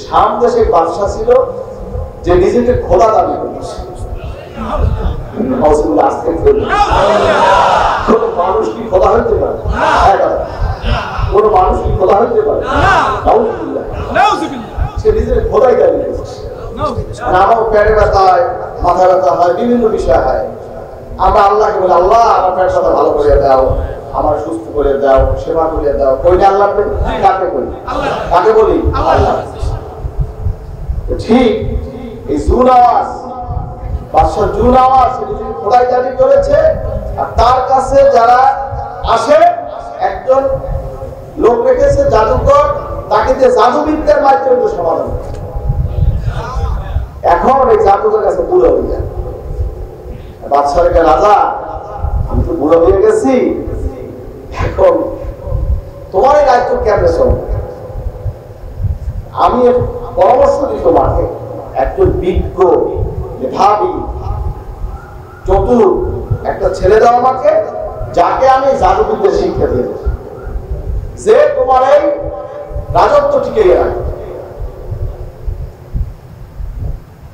শাম দেশে বাদশা ছিল যে নিজেকে খোদা দাবি করেছে। কোন মানুষ কি খোদা হইতে পারে? কোন মানুষ কি খোদা হইতে পারে? সে নিজের খোদাই দাবি করেছে। আমার পেটে ব্যথা হয়, মাথা ব্যথা হয়, বিভিন্ন বিষয় হয়। আমরা আল্লাহকে বলি, আল্লাহ আমার পেট ব্যথা ভালো করে দাও, আমার সুস্থ করে দাও, সেবা করে দাও। কই না আল্লাহ? কাকে বলি? কাকে বলি? আল্লাহ। ঠিক এই জুনাওয়াজ, বাদশা জুনাওয়াজ নিজেকে খোদাই দাবি করেছে। আর তার কাছে যারা আসে, একজন লোক রেখেছে জাদুকর, তাকে যে জাদুবিদ্যার মাধ্যমে সমাধান। এখন এই জাদুকর কাছে বুড়ো হয়ে যায়। বাদশাহকে, রাজা আমি তো বুড়ো হয়ে গেছি, এখন তোমার এই দায়িত্ব কেমনে চলবে? আমি পরামর্শ দিই তোমাকে, একজন বিজ্ঞ, মেধাবী, চতুর একটা ছেলে দাও আমাকে, যাকে আমি জাদুবিদ্যা শিক্ষা দিয়ে দেব, যে তোমার এই রাজত্ব টিকিয়ে রাখবে।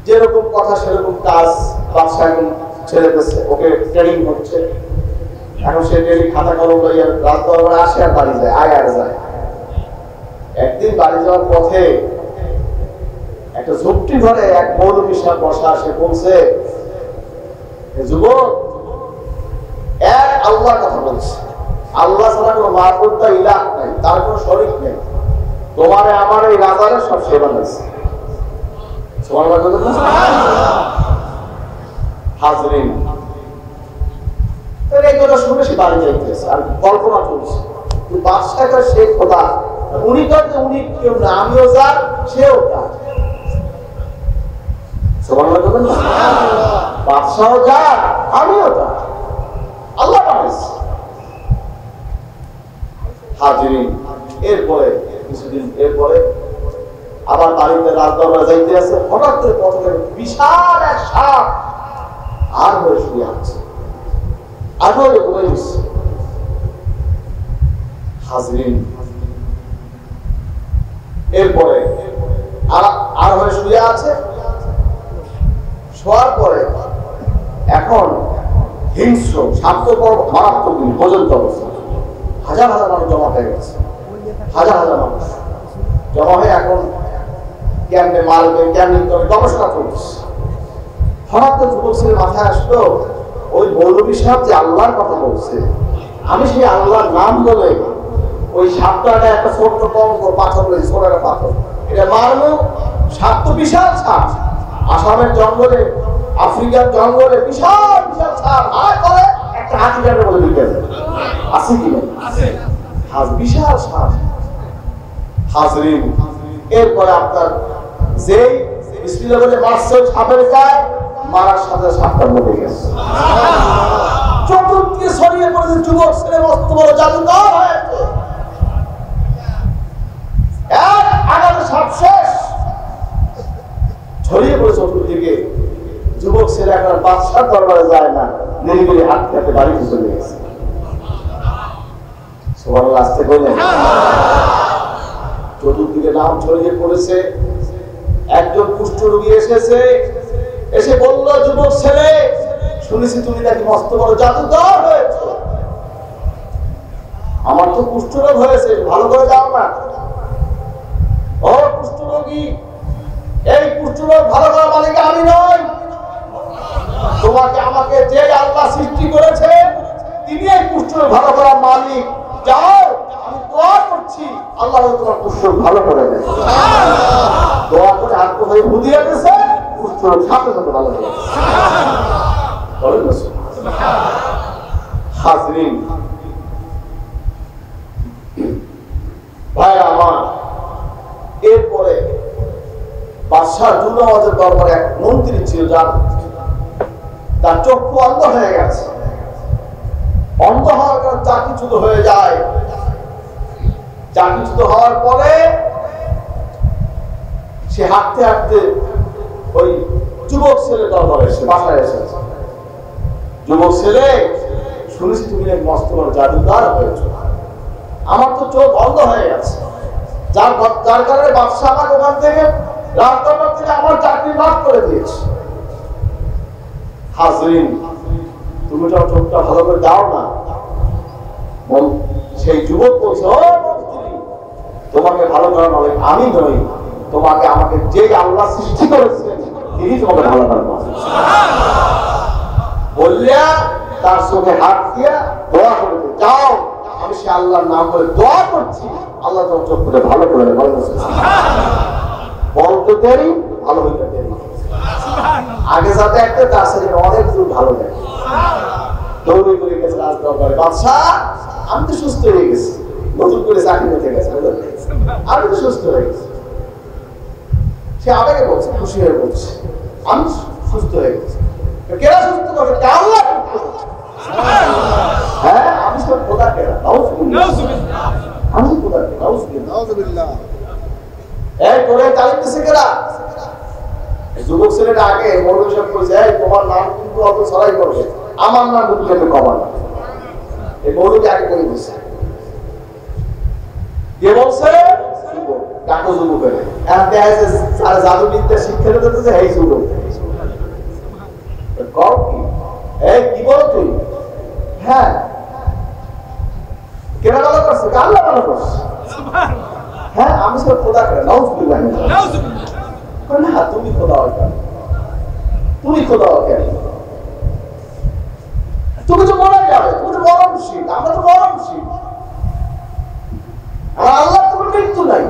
যেরকম কথা সেরকম কাজ। বাদশা এখন ছেড়ে দিচ্ছে, ওকে ট্রেনিং হচ্ছে। এখন সে ট্রেনিং খাতা কলম লইয়া রাত দরবারে আসে আর বাড়ি যায়, আয় আর যায়। একদিন বাড়ি যাওয়ার পথে একটা ঝুপটি ঘরে এক মৌলবী সাহেব বসা, সে বলছে, যুবক, এক আল্লাহর কথা বলছে, আল্লাহ ছাড়া কোনো মাবুদ বা ইলাহ নাই, তার কোনো শরীক নেই। তোমারে আমার এই রাজারে সব সেবা নিয়েছে। হাজরিন, এই কথা শুনে সে বাড়ি যাইতেছে আর কল্পনা চলছে, বাদশাটা সে খোদা, উনি করতে উনি কেউ না, আমিও যার, সেও তার। বাদশাও যার, আমিও তার, আল্লাহ বানাইছে। হাজরিন, এরপরে কিছুদিন এরপরে আবার বাড়িতে রাত দরবারে যাইতে আছে, হঠাৎ করে পথ থেকে বিশাল এক সাপ আর হয়ে শুয়ে আছে, আরো বলে দিচ্ছে। হাজরিন, এরপরে আর হয়ে শুয়ে আছে। শোয়ার পরে এখন হিংস্র স্বার্থপর মারাত্মক পর্যন্ত অবস্থা, হাজার হাজার মানুষ জমা হয়ে গেছে, হাজার হাজার মানুষ জমা হয়ে এখন কেমনে মারবে, কেমনে গবেষণা করছে। হঠাৎ করে যুবক ছেলে মাথায় আসলো, ওই মৌলবী সাহেব যে আল্লাহর কথা বলছে, আমি সেই আল্লাহর নাম বলে ওই সাপটা একটা ছোট্ট কঙ্ক পাথর রয়েছে, ছোট একটা পাথর, এটা মারলো। সাপ তো বিশাল সাপ, আসামের জঙ্গলে, আফ্রিকার জঙ্গলে বিশাল বিশাল সাপ, আর করে একটা হাতি কাটে বলে দিতে আছে কিনা, বিশাল সাপ। হাজরিন, এরপরে আপনার যেই বিসমিল্লাহ বলে মারছে সাপের গায়ে, মারার সাথে সাপটা মরে গেছে। চতুর্দিকে ছড়িয়ে পড়েছে, যুবক ছেলে মস্ত বড় জাদুকর হয়েছে। এক আঘাতে সাপ শেষ, ছড়িয়ে পড়ে চতুর্দিকে। যুবক ছেলে এখন বাদশার দরবারে যায় না, নিরিবিলি হাত খেতে বাড়িতে চলে গেছে। সুবহানাল্লাহ, আসতে বললেন। চতুর্দিকে নাম ছড়িয়ে পড়েছে। একজন কুষ্ঠ রোগী এসেছে, এসে বলল, যুবক ছেলে, শুনেছি তুমি নাকি মস্ত বড় জাদুকর হয়েছে, আমার তো কুষ্ঠ রোগ হয়েছে, ভালো করে যাও না। ও কুষ্ঠ রোগী, এই কুষ্ঠ রোগ ভালো করার মালিক আমি নই, তোমাকে আমাকে যে আল্লাহ সৃষ্টি করেছে তিনি এই কুষ্ঠ রোগ ভালো করার মালিক। যাও, আমি দোয়া করছি আল্লাহ তোমার কুষ্ঠ রোগ ভালো করে দেয়। দোয়া করে হাত কোথায় বুঝিয়ে গেছে, কুষ্ঠ রোগ সাথে সাথে ভালো হয়ে গেছে। হাজরিন, ভাইরা আমার, এরপরে বাদশাহ জুনাওয়াজের দরবারে এক মন্ত্রী ছিল, যার তার চক্ষু অন্ধ হয়ে গেছে। অন্ধ হওয়ার কারণে চাকরিচ্যুত হয়ে যায়। চাকরিচ্যুত হওয়ার পরে সে হাঁটতে হাঁটতে ওই যুবক ছেলে দরবারে এসে বাসায় এসেছে। যুবক ছেলে, শুনেছি তুমি এক মস্ত বড় জাদুকর হয়েছ, আমার তো চোখ অন্ধ হয়ে গেছে, যার কারণে বাদশা আমাকে ওখান থেকে রাজদরবার থেকে আমার চাকরি বাদ করে দিয়েছে। হাজরিন, তুমি তো চোখটা ভালো করে দাও না। সেই যুবক বলছে, ও মন্ত্রী, তোমাকে ভালো করার মালিক আমি নই, তোমাকে আমাকে যে আল্লাহ সৃষ্টি করেছেন তিনি তোমাকে ভালো করার মালিক। বললিয়া তার চোখে হাত দিয়া দোয়া করে যাও, আমি সে আল্লাহর নাম করে দোয়া করছি, আল্লাহ তোমার চোখ করে ভালো করে দেয়। বলতে দেরি, ভালো হইতে দেরি। আগে যাতে একটা তার সাথে অনেক দূর ভালো দেয়। দৌড়ে করে গেছে রাজদরবারে, বাদশাহ আমি তো সুস্থ হয়ে গেছি, নতুন করে চাকরি পেতে গেছে, আমি তো সুস্থ হয়ে গেছি। সে আবেগে বলছে, খুশি হয়ে বলছে আমি সুস্থ হয়ে গেছি। কেরা সুস্থ করছে? আল্লাহ। হ্যাঁ, আমি সব খোদা কেরা, আমি খোদা কেরা। এই করে চালিতেছে কেরা? যুবক ছেলেটা আগে মৌলভী সাহেব বলছে, তোমার নাম কিন্তু অত ছড়াই করবে, আমার নাম কিন্তু কমান না। এই মৌলভী আগে করে দিচ্ছে। কে বলছে? ডাকো যুবকের। জাদুবিদ্যা শিক্ষা দিতেছে এই যুবক। কি বল তুই? হ্যাঁ, কেনা ভালো করছে, আল্লাহ ভালো করছে। হ্যাঁ, আমি সব খোদা করে না, তুমি খোদা কেন? তুমি খোদা কেন? তুমি তো মরে যাবে, তুমি তো মরণশীল, আমরা তো মরণশীল। আর আল্লাহ তোমার মৃত্যু নাই।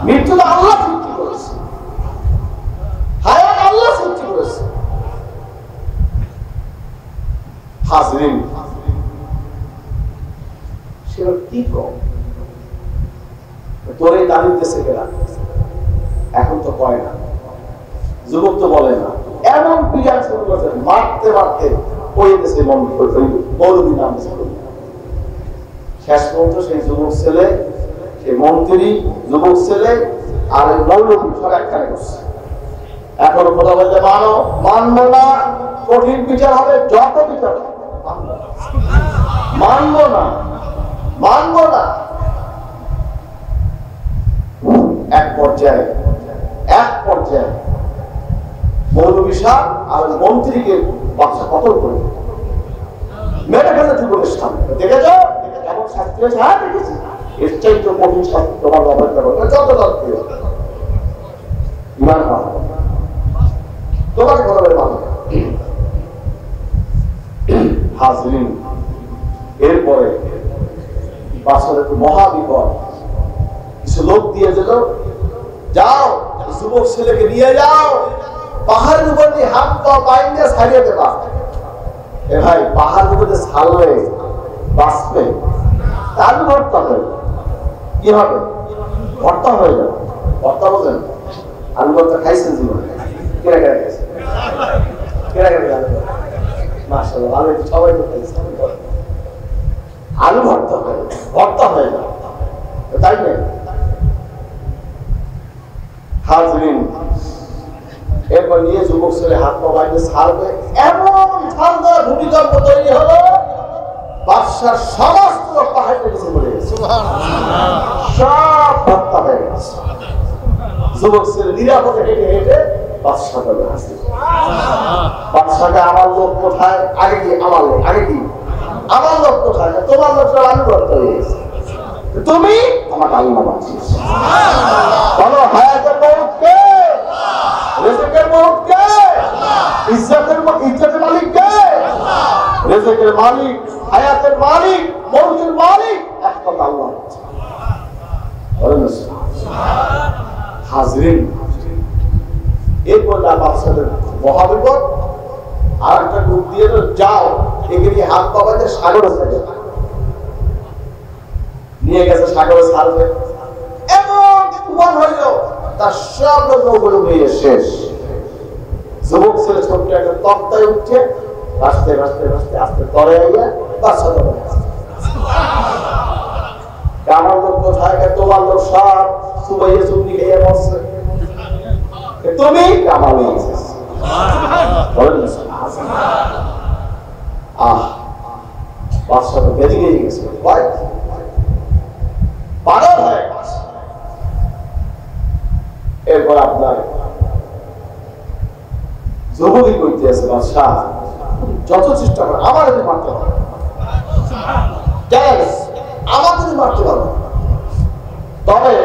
মৃত্যু তো আল্লাহ সৃষ্টি করেছে, হায়াত আল্লাহ সৃষ্টি করেছে। হাজরিন, সেটা কি কম তোর এই দাবি দেশে গেলাম, এখন তো কয় না, যুবক তো বলে না, এমন পিড়া শুরু করছে, মারতে মারতে ওই দেশে মৌলবী নাম শেষ পর্যন্ত সেই যুবক ছেলে, সেই মন্ত্রী, যুবক ছেলে আর মৌলবী সব একখানে করছে। এখন কথা বলতে মানো, মানবো না, কঠিন বিচার হবে, যত বিচার মানবো না, মানবো না। এক পর্যায়ে মৌলবী সাহেব আর মন্ত্রীকে বাদশা কতল করে মেরে ফেলে জীবনের সামনে। দেখেছ কেমন শাস্তি হয়েছে? হ্যাঁ দেখেছি, এর চাইতে কঠিন শাস্তি তোমার অপেক্ষা করবে, যত যত ইমান তোমাকে বলবে মানবে। হাজরিন, এরপরে বাদশার একটু মহাবিপদ। কিছু লোক দিয়ে দিল, যাও যুবক ছেলেকে নিয়ে যাও, পাহাড়ের উপর দিয়ে হাত পা বাইন্দে ছাড়িয়ে দেবা। এ ভাই, পাহাড়ের উপর দিয়ে ছাড়লে বাঁচবে, আলু ভর্তা হবে, কি হবে? ভর্তা হয়ে যাবে। ভর্তা বোঝেন? আলু ভর্তা খাইছেন জীবনে? কেরা কেরা খাইছেন? কেরা কেরা আলু ভর্তা? মাশাআল্লাহ, আমি সবাই তো খাইছি। আলু ভর্তা হবে, ভর্তা হয়ে যাবে, তাই না? হাজরিন, এরপর নিয়ে যুবক ছেলে হাত পা বাইরে ছাড়বে, এমন ঠান্ডা ভূমিকম্প তৈরি হলো, বাদশার সমস্ত লোক পাহাড়ে নিচে পড়ে গেছে, সব হত্যা হয়ে গেছে। যুবক ছেলে নিরাপদে হেঁটে হেঁটে বাদশার কাছে আসছে। বাদশাকে আমার লোক কোথায়? আগে কি আমার লোক? আগে কি আমার লোক কোথায়? তোমার লোকটা আমি করতে হয়ে গেছে, তুমি আমাকে আল্লাহ বাঁচিয়েছ। বলো, হায়াতের মৌত কে? রিজিকের মৌত কে? ইজ্জতের মালিক কে? রিজিকের মালিক, হায়াতের মালিক, মৌতের মালিক একমাত্র আল্লাহ। হাজরিন, এরপর বাদশাদের মহাবিপদ। আর একটা গ্রুপ দিয়ে যাও, এগিয়ে হাত পাবাতে সাগরে ছাড়বে, নিয়ে গেছে সাগরে ছাড়বে। এমন তুফান হইল, তার সব লোক নৌকো হয়ে শেষ। যুবক ছেলে ছোট্ট একটা তক্তায় উঠছে, ভাসতে ভাসতে ভাসতে আস্তে তরে আইয়া বাদশা ধরে আমার লোক কোথায়? তোমার লোক সব সুবাইয়ে চুমনি খেয়ে বসছে, তুমি আমার লোক। বাদশা তো বেরিয়ে গেছে, পাগল হয়ে গেছে। এরপর আপনার যুবকই করতে আছে বাদশাহ যত চেষ্টা করে আমার যদি মারতে পারো, আমার যদি মারতে পারো, তবে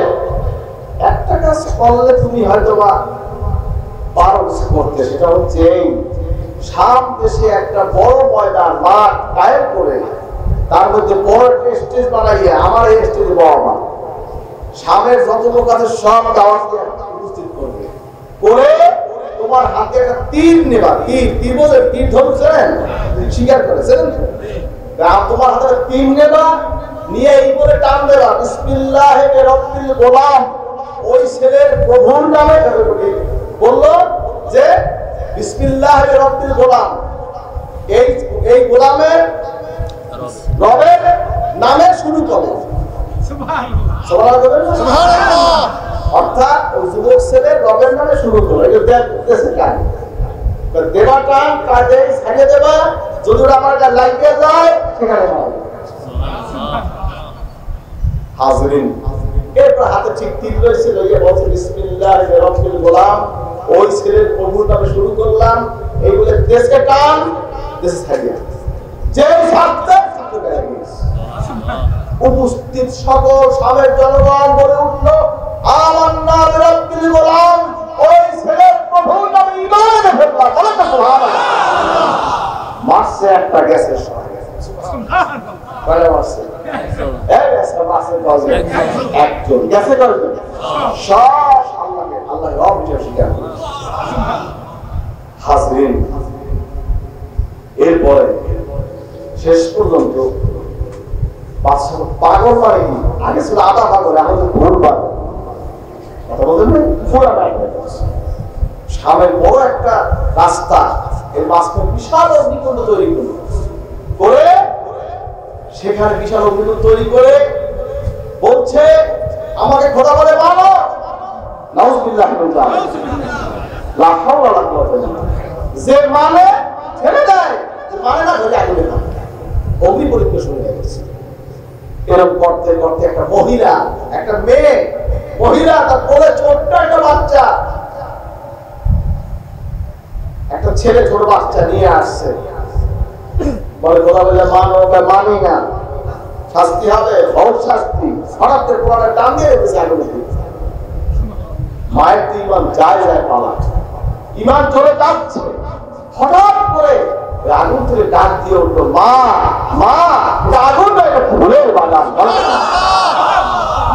একটা কাজ করলে তুমি হয়তো বা পারো করতে, সেটা হচ্ছে এই শাম দেশে একটা বড় ময়দান মাঠ কায়েম করে তার মধ্যে বড় একটা স্টেজ বানাইয়ে আমার এই স্টেজে বড় শামের যত লোক আছে সব দাওয়াতকে উপস্থিত করবে, করে তোমার হাতে একটা তীর নেবা, তীর বলে তীর ধরছেন স্বীকার করেছেন, তোমার হাতে তীর নেবা, নিয়ে এই করে টান দেবা বিসমিল্লাহি রাব্বিল গোলাম, ওই ছেলের প্রভুর নামে বললো যে বিসমিল্লাহি রাব্বিল গোলাম, এই গোলামের রবের নামে শুরু করো। অর্থাৎ ওই যুবক ছেলে রবের নামে শুরু করো, দেবাটা কাজে ছাড়িয়ে দেবা, যদি আমার লাগিয়ে যায় সেখানে হাজরিন। এরপর হাতে ঠিক তীর রয়েছিল, ইয়ে বলছে বিসমিল্লাহি রাব্বিল গোলাম, ওই ছেলের প্রভুর নামে শুরু করলাম, এই বলে দেশকে টান, দেশে ছাড়িয়ে যে ছাড়তে উপস্থিত সকল শামের জনগণ বলে উঠল আমান্না বিরাব্বিল গোলাম, ওই ছেলের প্রভুর নামে ঈমান এনেছে। বলেন না সুবহানাল্লাহ। মারছে একটা গ্যাসের সঙ্গে, সুবহানাল্লাহ। কয়টা মারছে? এক গ্যাসে মারছে কয়জন? একজন। গ্যাসে কয়জন? সব আল্লাহর রব হিসেবে স্বীকার করে। হাজরিন, এরপরে শেষ পর্যন্ত পাগল মানে কি, আগে ছিল আধা পাগল, এখন ভুল পাগল, কথা বলতেন না, পুরা পাগল। সামনে বড় একটা রাস্তা, এর মাঝখানে বিশাল অগ্নিকুণ্ড তৈরি করে সেখানে বিশাল অগ্নিকুণ্ড তৈরি করে বলছে আমাকে খোদা বলে মানো, নাউযুবিল্লাহি মিন যালিক, লা হাওলা ওয়ালা কুওয়াতা ইল্লা বিল্লাহ। যে মানে ছেড়ে দেয়, যে মানে না ধরে আগুনে থাকে, অগ্নি পরীক্ষা শুরু হয়ে গেছে। এরকম করতে করতে একটা মহিলা, একটা মেয়ে মহিলা, তার কোলে ছোট্ট একটা বাচ্চা, একটা ছেলে ছোট বাচ্চা নিয়ে আসছে, বলে খোদা বলে মানো, মানি না, শাস্তি হবে, বহুত শাস্তি। হঠাৎ করে কোরআনে টান দিয়ে রেখেছে আগুনে। মায়ের তো ইমান যায় যায় পালা, ইমান চলে যাচ্ছে, হঠাৎ করে আগুন থেকে ডাক দিয়ে উঠলো মা, মা, এটা আগুন না, এটা ফুলের বাগান।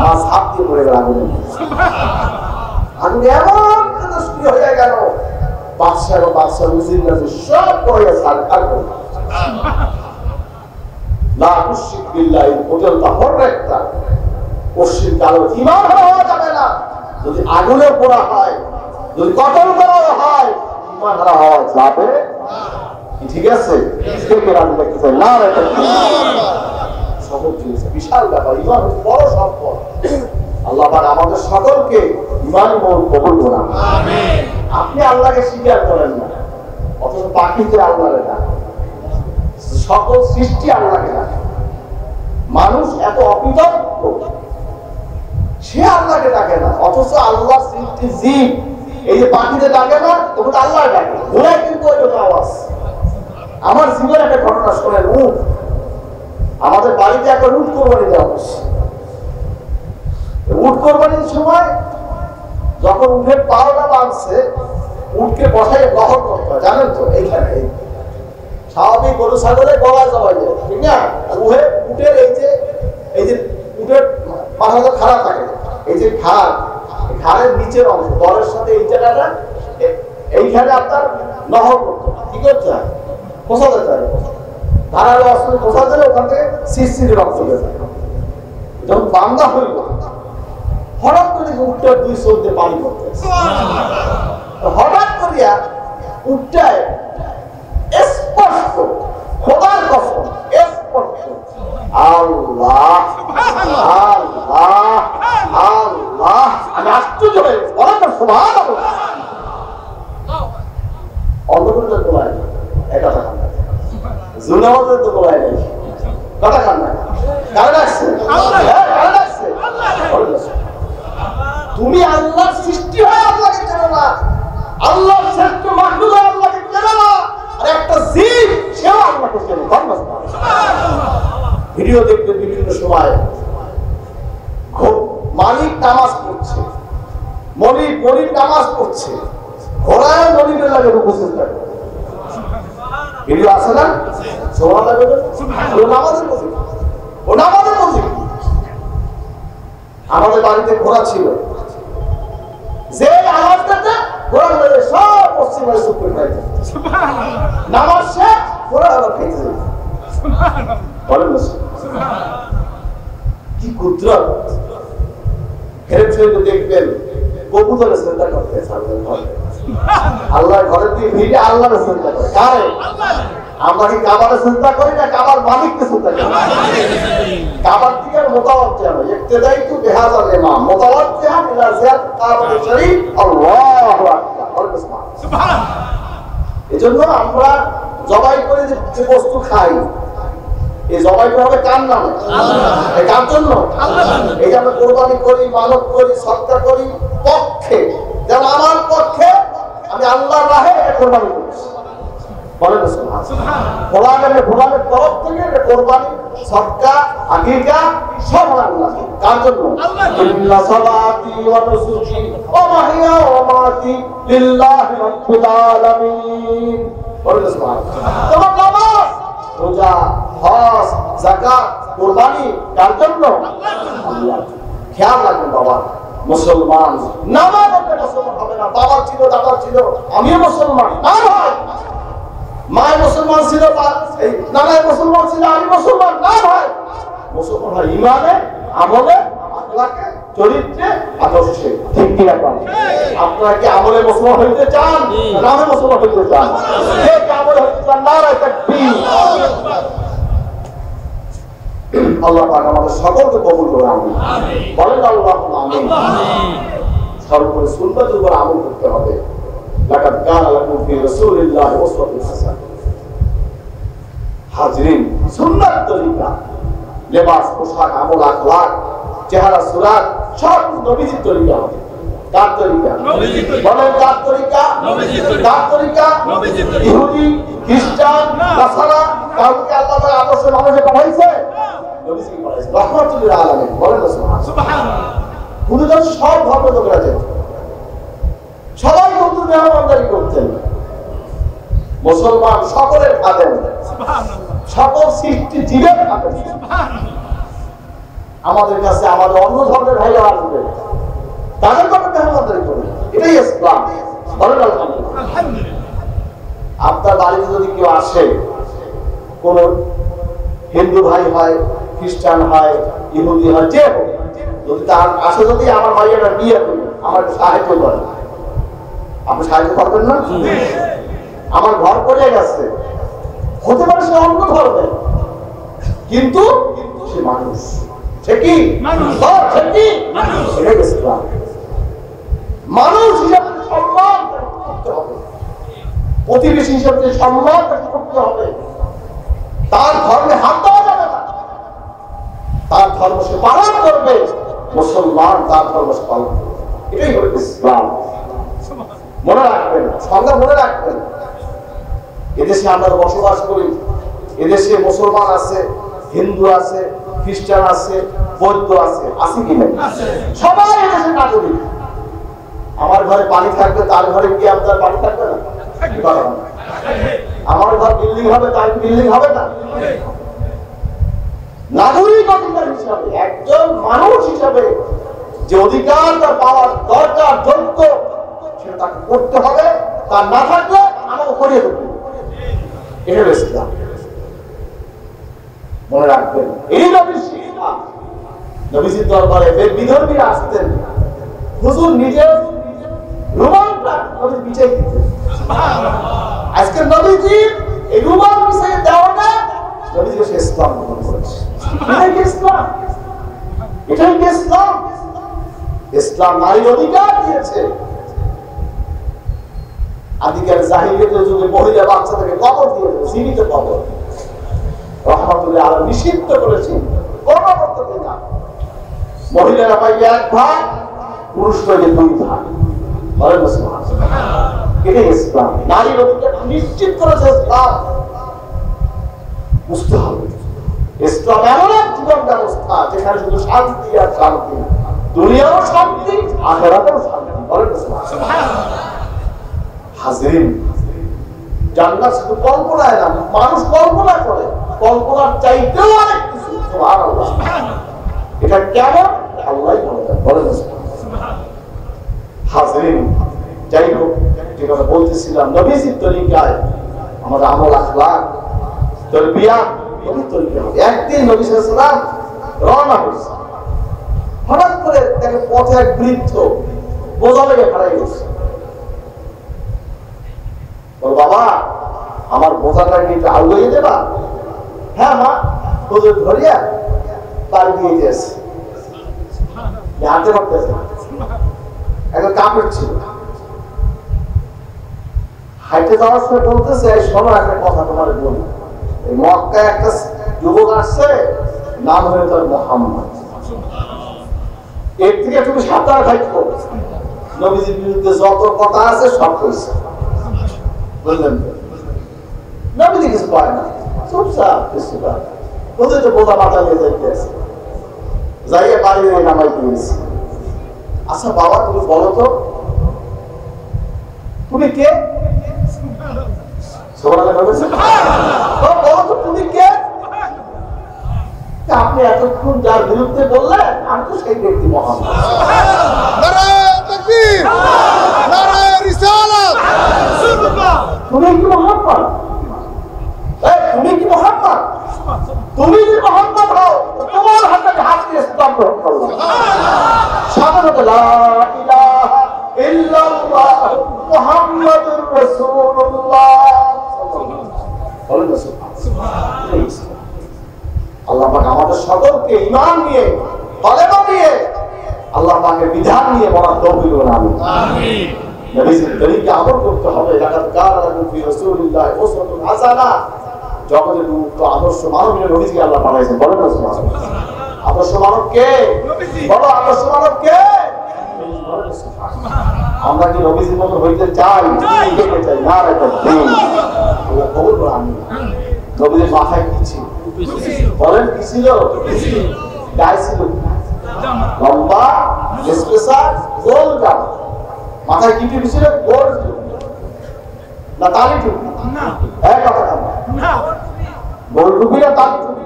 মা সাপ দিয়ে পড়ে গেল আগুনে। আগুন এমন তেজস্ক্রিয় হয়ে গেল, বাদশা এবং বাদশার উজির কাছে সব পড়ে ছাড়খাড় করে। লা তুশরিক বিল্লাহি, পর্যন্ত হররেকটা পশ্চিম কালো ঈমান হওয়া যাবে না। যদি আগুনে পোড়া হয়, যদি কতল করা হয়, ঈমান হারা হওয়া যাবে। ঠিক আছে, বিশাল ব্যাপার, ঈমান বড় সম্পদ। আল্লাহ আমাদের সকলকে ঈমান কবুল করুন। আপনি আল্লাহকে স্বীকার করেন না, অথচ পাখিতে আল্লাহরে ডাকে, সকল সৃষ্টি আল্লাহকে ডাকে। মানুষ এত অকৃতজ্ঞ, সে আল্লাহকে ডাকে না, অথচ আল্লাহ সৃষ্টি জীব, এই যে পাখিতে ডাকে না, তখন আল্লাহ ডাকে। ঘোড়ায় কিন্তু ওই আওয়াজ। আমার জীবনে একটা ঘটনা শোনেন, উট, আমাদের বাড়িতে একটা উট কোরবানি দেওয়া হচ্ছে। উট কোরবানির সময় যখন উঠের পাওয়াটা বাঁধছে, উটকে বসাই বহর করতে হয়, জানেন তো, এইখানে স্বাভাবিক গরু ছাগলে গলায় জবাই যায়, ঠিক না? উটের এই যে উটের মাথা তো খাড়া থাকে, এই যে ঘাড়ের নিচের অংশ দলের সাথে এই জায়গাটা, এইখানে আপনার নহর করতে হয়, কি করতে হয়, খোসা যেতে হয়, ধারালো অস্ত্র খোসা দিলে ওখান থেকে সিরসিরে রক্ত বের হয়। যখন বান্দা হইল, হঠাৎ করে উটটার দুই চোখ দিয়ে পানি পড়তে, হঠাৎ করিয়া উটটায় স্পষ্ট, খোদার কসম স্পষ্ট, আল্লাহ আল্লাহ আল্লাহ। আমি আশ্চর্য হয়ে গেছি, সুবহানাল্লাহ। অন্ধকারে গোলায় এটা কথা না, জুনাওয়াতে তো গোলায় নেই, কথা কান না, কারণ আসছে, কারণ আসছে। তুমি আল্লাহর সৃষ্টি হয়ে আল্লাহকে চেনো না, আল্লাহর শ্রেষ্ঠ মাখলুক হয়ে আল্লাহকে চেনো না, আর একটা জীব সেও আল্লাহকে চেনে। ভিডিও দেখতে বিভিন্ন সময় মালিক নামাজ পড়ছে, মনির নামাজ পড়ছে, ঘোড়ায় মনিরের লাগে রুকু সিজদা করে। ভিডিও আছে না? সুবহানাল্লাহ বলে ও নামাজের মধ্যে, ও নামাজের মধ্যে। আমাদের বাড়িতে ঘোড়া ছিল, যে আওয়াজটাতে ঘোড়া ধরে সব পশ্চিমে চুপ করে খাইতে, নামাজ শেষ ঘোড়া আবার খাইতে যাবে। বলেন কি কুদরত! দেখবেন কবুতরের চিন্তা করতে আল্লাহর ঘরের দিয়ে ভিড়ে আল্লাহর চিন্তা করে। কারে? আমরা কি কাবার চিন্তা করি না কাবার মালিককে চিন্তা করি? কাবার দিকে মোতাওয়াজ্জিহ হয়, ইক্তেদাইতু বিহাযাল ইমাম মোতাওয়াজ্জিহান ইলা জিয়ারাত কাবাতিশ শরীফ। আল্লাহু আকবার, সুবহানাল্লাহ। এজন্য আমরা জবাই করে যে বস্তু খাই, এই জবাইটা হবে কার নামে? আল্লাহ। কার জন্য? আল্লাহর জন্য। এই যে আমরা কুরবানি করি, মানত করি, সদকা করি পক্ষে, যেন আমার পক্ষে আমি আল্লাহর রাহে এটা কুরবানি করছি। বলেন সুবহানাল্লাহ। কোরআনের তরফ থেকে এটা কুরবানি, সদকা, আকীকা সব আল্লাহ। কার জন্য? ইন্না সালাতি ওয়া নুসুকি ওয়া মাহইয়া ওয়া মামাতি লিল্লাহি রাব্বিল আলামিন। বলেন সুবহানাল্লাহ। তোমার নামাজ, রোজা, হজ, যাকাত, কুরবানি কার জন্য? আল্লাহ। খেয়াল রাখবেন বাবা, মুসলমান নামা বলতে মুসলমান হবে না। বাবা ছিল, দাদা ছিল, আমিও মুসলমান না ভাই। মায়ের মুসলমান ছিল, নানায় মুসলমান ছিল, আমি মুসলমান না ভাই। মুসলমান হয় ইমানে, আমলে, আখলাকে, চরিত্রে, আদর্শে। ঠিক কি না? আপনারা কি আমলে মুসলমান হইতে চান, নামে মুসলমান হইতে চান? কে আমলে হইতে চান? নারায়ে তাকবীর। আল্লাহ পাক আমাদের সকলকে কবুল করুন, আমিন। বলেন আল্লাহুম্মা আমিন। সর্বোপরি সুন্নাতের উপর আমল করতে হবে। লাকাদ কানা লাকুম ফি রাসূলিল্লাহি উসওয়াতুন হাসানাহ। হাজরিন, সুন্নাত তরিকা, লেবাস, পোশাক, আমল, আখলাক, চেহারা, সুরাত সব নবীজির তরিকা হবে। কার তরিকা? নবীজির তরিকা। বলেন কার তরিকা? নবীজির তরিকা। কার তরিকা? নবীজির তরিকা। ইহুদি, খ্রিস্টান, নাসারা কাউকে আল্লাহ তাআলা আদর্শ মানুষে পাঠাইছে? নবীজি পাঠাইছে রাহমাতুল লিল আলামিন। বলেন সুবহানাল্লাহ। হুজুর সব ধর্ম লোকেরা যেত, সবাই হুজুর মেহমানদারি করতেন। মুসলমান সকলের খাদেম, সুবহানাল্লাহ, সকল সৃষ্টি জীবের খাদেম। সুবহানাল্লাহ। আমাদের কাছে আমাদের অন্য ধর্মের ভাইরা আসবে, তাদের কথা মেহমানদারি করবে, এটাই ইসলাম। বলেন আলহামদুলিল্লাহ। আপনার বাড়িতে যদি কেউ আসে, কোন হিন্দু ভাই হয়, খ্রিস্টান হয়, ইহুদি হয়, যে হোক, যদি তার আসে, যদি আমার ভাইয়েরা বিয়ে করবে, আমার সাহায্য করেন, আপনি সাহায্য করবেন না? আমার ঘর পড়ে গেছে, হতে পারে সে অন্য ধর্মের, কিন্তু সে মানুষ। সে কি মানুষ? সে কি মানুষ? এটাই ইসলাম। মানুষ হিসাবে সম্মান করতে হবে, প্রতিবেশী হিসাবে সম্মান করতে হবে। তার ধর্মে হাত দেওয়া যাবে না, তার ধর্ম সে পালন করবে। মুসলমান তার ধর্ম সে পালন করবে, এটাই হলো ইসলাম। মনে রাখবেন, সংজ্ঞা মনে রাখবেন। এদেশে আমরা বসবাস করি, এদেশে মুসলমান আছে, হিন্দু আছে, খ্রিস্টান আছে, বৌদ্ধ আছে, আছে কি না? সবাই এদেশের নাগরিক। আমার ঘরে পানি থাকবে, তার ঘরে কি আপনার পানি থাকবে না? আমার ঘর বিল্ডিং হবে, তার বিল্ডিং হবে না? নাগরিক অধিকার হিসাবে, একজন মানুষ হিসাবে যে অধিকার তার পাওয়ার দরকার, যোগ্য, সেটা তাকে করতে হবে। তার না থাকলে আমাকে করিয়ে দেবে। এটা ইসলাম। মনে রাখবেন, এই নবীর শিক্ষা। নবীজির দরবারে বিধর্মীরা আসতেন, হুজুর নিজে রুমালটা নবীর বিছাই দিতেন। আজকে নবীজি এই রুমাল বিছাই দেওয়াটা নবীজিকে সে ইসলাম গ্রহণ করেছে। এটাই ইসলাম, এটাই ইসলাম। ইসলাম নারীর অধিকার দিয়েছে। আদিকাল জাহিলিয়াতের যুগে মহিলা বাচ্চাদেরকে কবর দিয়েছে, জীবিত কবর। রহমাতুল্লাহ আলাইহি নিষিদ্ধ করেছেন, কোন করতে না। মহিলারা পাইবে এক ভাগ, পুরুষ তৈরি 2 ভাগ, বলেন না সুবহানাল্লাহ। এটাই ইসলাম, নারীর অধিকার নিশ্চিত করেছে ইসলাম। বুঝতে হবে ইসলাম এমন এক জীবন ব্যবস্থা যেখানে শুধু শান্তি আর শান্তি, দুনিয়াও শান্তি, আখিরাতেও শান্তি, বলেন না সুবহানাল্লাহ। হাজিরিন, জান্নাত শুধু কল্পনায় না, মানুষ কল্পনা করে, কল্পনার চাইতেও অনেক কিছু। সুবহানাল্লাহ। এটা কেমন আল্লাহই ভালো জানেন, বলেন না সুবহানাল্লাহ। হাজিরিন, যাই হোক, যে কথা বলতেছিলাম, নবীজির তরিকায় আমাদের আমল আখলাক তারবিয়াত তরিকা হবে। একদিন নবী সাল্লাল্লাহু আলাইহি ওয়াসাল্লাম রওনা হয়েছে, হঠাৎ করে দেখে পথে এক বৃদ্ধ বোঝা লেগে হারাই গেছে। বল, বাবা আমার বোঝাটা কি একটু আউড়িয়ে দেবা? হ্যাঁ মা, হুজুর ধরিয়া বাড়ি দিয়ে দিয়েছে, হাঁটতে পারতেছে, একজন কাপড় ছিল। হাইটে যাওয়ার সময় বলতেছে, এই শোনো একটা কথা তোমার বলি, এই মক্কায় একটা যুবক আসছে, নাম হয়ে তার মুহাম্মদ, এর থেকে তুমি সাঁতার খাইছো। নবীজির বিরুদ্ধে যত কথা আছে সব কইছে, বুঝলেন? নবীজি কিছু পায় না, চুপচাপ কিছু পায়। ওদের তো বোঝা মাথা নিয়ে যাইতে আছে, যাইয়ে বাড়ি নামাই দিয়েছি। আচ্ছা বাবা, তুমি বলো তো তুমি কে? তুমি কে? আপনি এতক্ষণ যার বিরুদ্ধে বললেন, আমি তো সেই ব্যক্তি মুহাম্মদ। তুমি কি মুহাম্মদ? তুমি কি মুহাম্মদ? তুমি কি মুহাম্মদ হও, তোমার হাতে হাত দিয়ে স্তম্ভ করলাম, শাহাদাত লা ইলাহা ইল্লাল্লাহ মুহাম্মাদুর রাসূলুল্লাহ। আল্লাহ পাক আমাদের সকলকে ঈমান নিয়ে, কালেমা নিয়ে, আল্লাহ পাকের বিধান নিয়ে মরার তৌফিক দান করুন। আমিন। নবীজির তরিকা আমল করতে হবে। লাকাদ কানা লাকুম ফি রাসূলিল্লাহি উসওয়াতুন হাসানাহ। জগতের দুটো আদর্শ মানব নিয়ে নবীজিকে আল্লাহ পাঠাইছেন, বলেন না সুবহানাল্লাহ। আদর্শ মানব কে? বলো, আদর্শ মানব কে? আমরা কি নবীজির মতো হইতে চাই? চাই না, এটা দিন আল্লাহ কবুল করুন। আমিন। নবীজির মাথায় কি ছিল? বলেন কি ছিল? গায়ে ছিল লম্বা স্পেশাল গোল জামা, মাথায় কি টুপি ছিল? গোল না তালি টুপি? এক কথা না, গোল টুপি না তালি টুপি?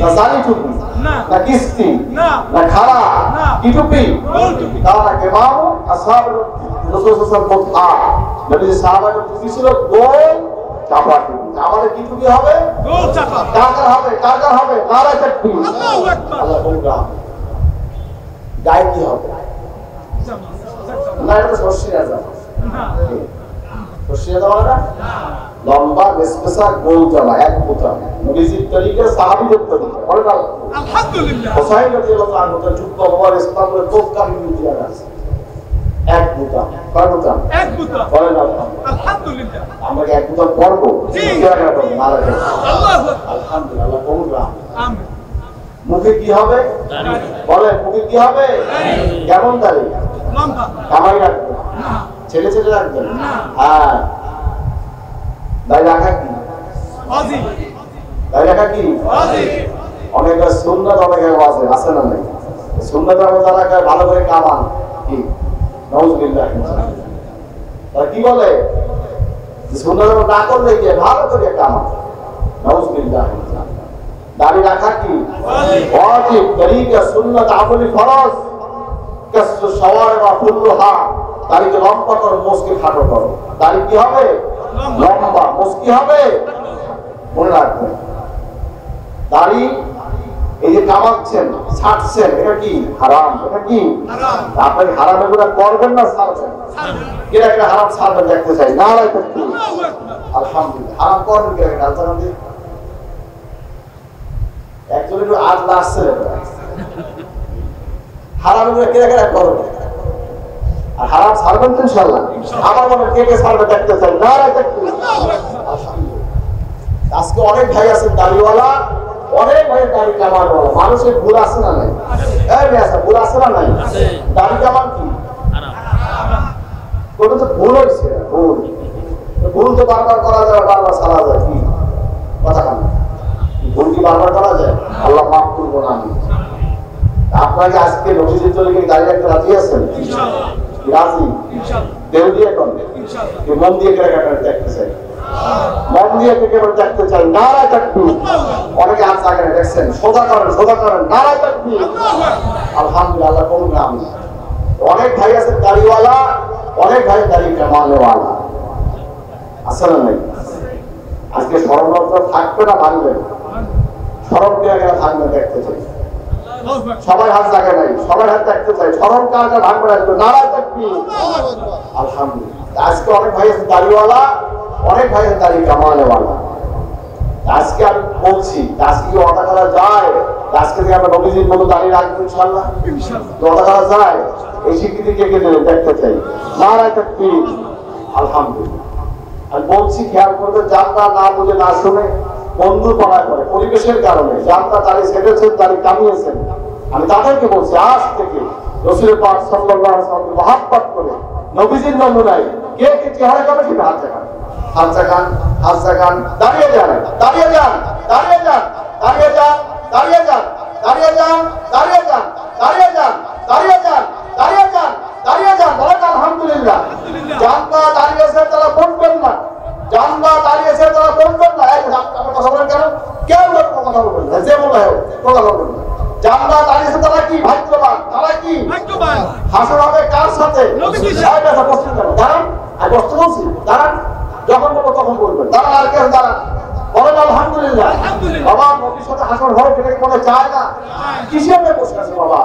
না তালি টুপি না কিস্তি না খাড়া, কি টুপি? গোল টুপি। তাহলে ইমাম আসহাব রাসূল সাল্লাল্লাহু আলাইহি ওয়াসাল্লাম নবী সাহাবাদের টুপি ছিল গোল চাপা টুপি। আমাদের কি টুপি হবে? গোল চাপা। কাকার হবে, কাকার হবে, নারায়ে তাকবীর, আল্লাহু আকবার, আল্লাহ আকবার। গায়ে কি হবে? না, এটা সর্ষিয়া জামা। সর্ষিয়া জামা না, লম্বা স্পেশাল গোল জামা, এক বোতাম। নবীজির তরিকা, সাহাবীদের তরিকা, বলেন আলহামদুলিল্লাহ। হুসাইন রাদিয়াল্লাহু আনহু তার যুদ্ধ হওয়ার ইসলামের তোপকারী মিডিয়া আছে, এক বোতাম। কয় বোতাম? এক বোতাম, বলেন আলহামদুলিল্লাহ। আমরা কি এক বোতাম পরব? জি, আল্লাহু আলহামদুলিল্লাহ, আল্লাহ কবুল করুন। আমিন। মুখে কি হবে? বলেন, মুখে কি হবে? কেমন দাড়ি? লম্বা। কামাই রাখবেন না, ছেলে ছেলে রাখবেন না। হ্যাঁ, দাড়ি রাখা কি ওয়াজিব? দাড়ি রাখা কি ওয়াজিব? অনেকে সুন্নাত, অনেকে ওয়াজিব আছে না নাই? সুন্নাত আমরা যারা ভালো করে কামান, কি নাউজুবিল্লাহ, তারা কি বলে? সুন্নাত না করলে কি ভালো করে কামান, নাউজুবিল্লাহ। দাড়ি রাখা কি ওয়াজিব? তরিকা সুন্নাত আমলি ফরজ। কাসু শাওয়ারিব কুল্লুহা, দাড়িকে লম্বা করো, মুছকে খাটো করো। দাড়ি কি হবে? লম্বা। মুছ কি হবে? মনে রাখবেন, দাড়ি এই যে কামাচ্ছেন, ছাড়ছেন, এটা কি হারাম? এটা কি হারাম? আপনি হারাম এগুলো করবেন না ছাড়বেন? কেন একটা হারাম ছাড়বেন দেখতে চাই, নারায়ে তাকবীর, আলহামদুলিল্লাহ। হারাম করবেন কেন? আলহামদুলিল্লাহ। একজন একটু আল্লাহ আসছে, হারাম এগুলো কেন কেন করবেন? আর হারাম ছাড়বেন তো ইনশাআল্লাহ। আমার মনে কে কে ছাড়বে দেখতে চাই, নারায়ে তাকবীর, আলহামদুলিল্লাহ। আজকে অনেক ভাই আছেন দাড়িওয়ালা, অনেক ভাই দাড়ি কামানোয়ালা। মানুষের ভুল আছে না নাই? এই মেয়ে আছে, ভুল আছে না নাই? দাড়ি কামান কি মসজিদের জন্য কি দাঁড়িয়ে একটা রাজি আছেন? রাজি? দেহ দিয়ে করবে, মন দিয়ে কেনাকাটা দেখতে চাই, মন দিয়ে কেবল দেখতে চাই। নারায় তাকবীর। অনেকে হাত জাগায় দেখছেন, সোজা করেন, নারায় তাকবীর। আলহামদুলিল্লাহ, আল্লাহ কোন নাম। অনেক ভাই আছেন দাড়িওয়ালা, অনেক ভাই দাড়ি কামানেওয়ালা, আসলে নাই। আজকে স্মরণরত থাকবে না ভাঙবে, স্মরণ ক্রিয়া থাকবে দেখতে চাই। সবাই হাত জাগে নাই, সবাই হাত দেখতে চাই, স্মরণ কারটা ভাঙবে রাখবে, নারায় তাকবীর। আলহামদুলিল্লাহ। আজকে অনেক ভাই আছে দাড়িওয়ালা, অনেক ভাই আছে দাড়ি কামানেওয়ালা। আজকে আমি বলছি, আজকে কি ওয়াদা করা যায়? আজকে থেকে আমরা নবীজির মতো দাঁড়িয়ে রাখবো ইনশাআল্লাহ? ওয়াদা করা যায়? এই স্বীকৃতি কে কে দেবেন দেখতে চাই, নারায় তাকবীর। আলহামদুলিল্লাহ। আমি বলছি, খেয়াল করবে, যাত্রা না বুঝে না শুনে বন্ধু পড়া করে পরিবেশের কারণে যাত্রা দাঁড়িয়ে ছেড়েছেন, দাঁড়িয়ে কামিয়েছেন। আমি তাদেরকে বলছি, আজ থেকে রাসূল পাক সাল্লাল্লাহু আলাইহি ওয়াসাল্লাম মহব্বত করে নবীজির নমুনায় কে কে চেহারা করবে সেটা হাত জাগান, হাত জাগান, হাত জাগান। দাঁড়িয়ে যান, দাঁড়িয়ে যান, দাঁড়িয়ে যান, দাঁড়িয়ে যান, দাঁড়িয়ে যান, দাঁড়িয়ে যান, দাঁড়িয়ে যান, দাঁড়িয়ে যান, দাঁড়িয়ে যান, দাঁড়িয়ে যান, দাঁড়িয়ে যান। বলেন আলহামদুলিল্লাহ। জানলা দাঁড়িয়েছে তারা বলবেন না, জানলা দাঁড়িয়েছে তারা বলবেন না। এই আপনারা কথা বলেন কেন? কেউ কথা বলবেন না, যে বলা হোক কথা বলবেন না। জানলা দাঁড়িয়েছে তারা কি ভাগ্যবান, তারা কি ভাগ্যবান। হাসর হবে কার সাথে? নবীজির সাথে। প্রশ্ন কেন? দাঁড়ান, আমি প্রশ্ন বলছি, দাঁড়ান। যখন বলবো তখন বলবেন, দাঁড়ান। আর কেউ দাঁড়ান, বলেন আলহামদুলিল্লাহ। বাবা, নবীর সাথে হাসর হবে, এটা কি মনে চায় না? কিসের বসে আছে বাবা?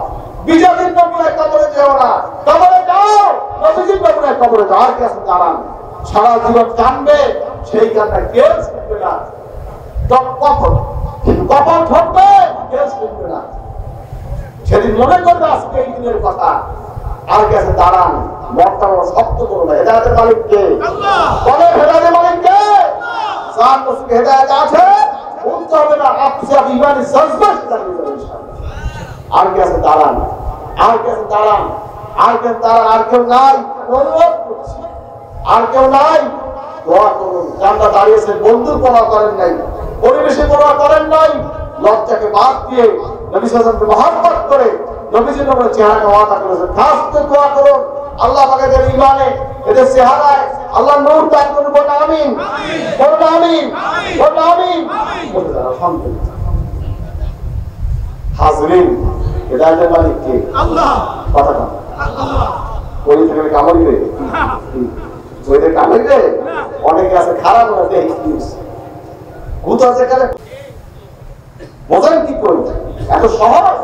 বিজাতির নমুনায় কবরে যেও না, কবরে যাও, নবীজির নমুনায় কবরে যাও। আর কে আছে? দাঁড়ান। সারা জীবন কানবে, সেই কান্না কেউ শুনবে না। কখন ঠকবে কেউ শুনবে না। সেদিন মনে করবে আজকে এই দিনের কথা। আর কে আছে? দাঁড়ান। মতটা শক্ত করো না। হেদায়েতের মালিক কে? আল্লাহ। বলে হেদায়েতের মালিক কে? যার নসিবে হেদায়েত আছে, বলতে হবে না, আপনি ইমানি জজবা জানিয়ে দেবেন ইনশাআল্লাহ। আর কে আছে? দাঁড়ান। আর কে আছে? দাঁড়ান। আর কে? দাঁড়ান। আর কেউ নাই? অনুরোধ করছি, আর কেউ নাই? দোয়া করুন। জানলা দাঁড়িয়েছে, বন্ধুর পরোয়া করেন নাই, পরিবেশে পরোয়া করেন নাই, লজ্জাকে বাদ দিয়ে নবী সাল্লাল্লাহু আলাইহি ওয়াসাল্লামকে মহব্বত করে নবীজির নামে চেহারাকে ওয়াদা করেছেন। খাস করে দোয়া করুন, আল্লাহ পাক এদের ঈমানে, এদের চেহারায় আল্লাহ নূর দান করুন। বলুন আমিন, বলুন আমিন, বলুন আমিন। আলহামদুলিল্লাহ। হাজরিন, হেদায়েতের মালিক কে? আল্লাহ। কথা না, আল্লাহ। ওই থেকে কামড় দিবে, ওই থেকে কামড় দিবে। অনেকে আছে খারাপ না, ভূত আছে কারে বোঝেন কি করবে? এত সহজ?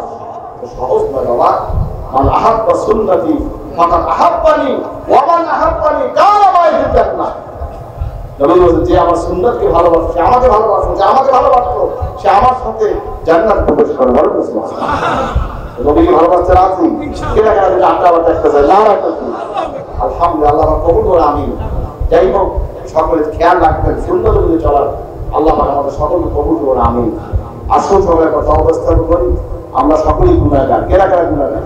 সহজ না বাবা। মান আহাব্বা সুন্নতি ফাকাদ আহাব্বানি ওয়া মান আহাব্বানি কানা মাই ফিল জান্নাহ। নবী বলেন, যে আমার সুন্নতকে ভালোবাসে, সে আমাকে ভালোবাসে, যে আমাকে ভালোবাসে সে আমার সাথে জান্নাত প্রবেশ করে। বলেন সুবহানাল্লাহ। নবীকে ভালোবাসতে রাজি, কেনা কেনা দিলে আড্ডা আবার দেখতে চাই, না রাখতে। আলহামদুলিল্লাহ, আল্লাহ কবুল করে। আমিন। যাই হোক, সকলে খেয়াল রাখবেন সুন্নত অনুযায়ী চলার। আল্লাহ পাক আমাদের সকলকে কবুল করে। আমিন। আসল সময়ের কথা অবস্থান করি, আমরা সকলেই গুনাহগার। কেনা কেনা গুনাহগার?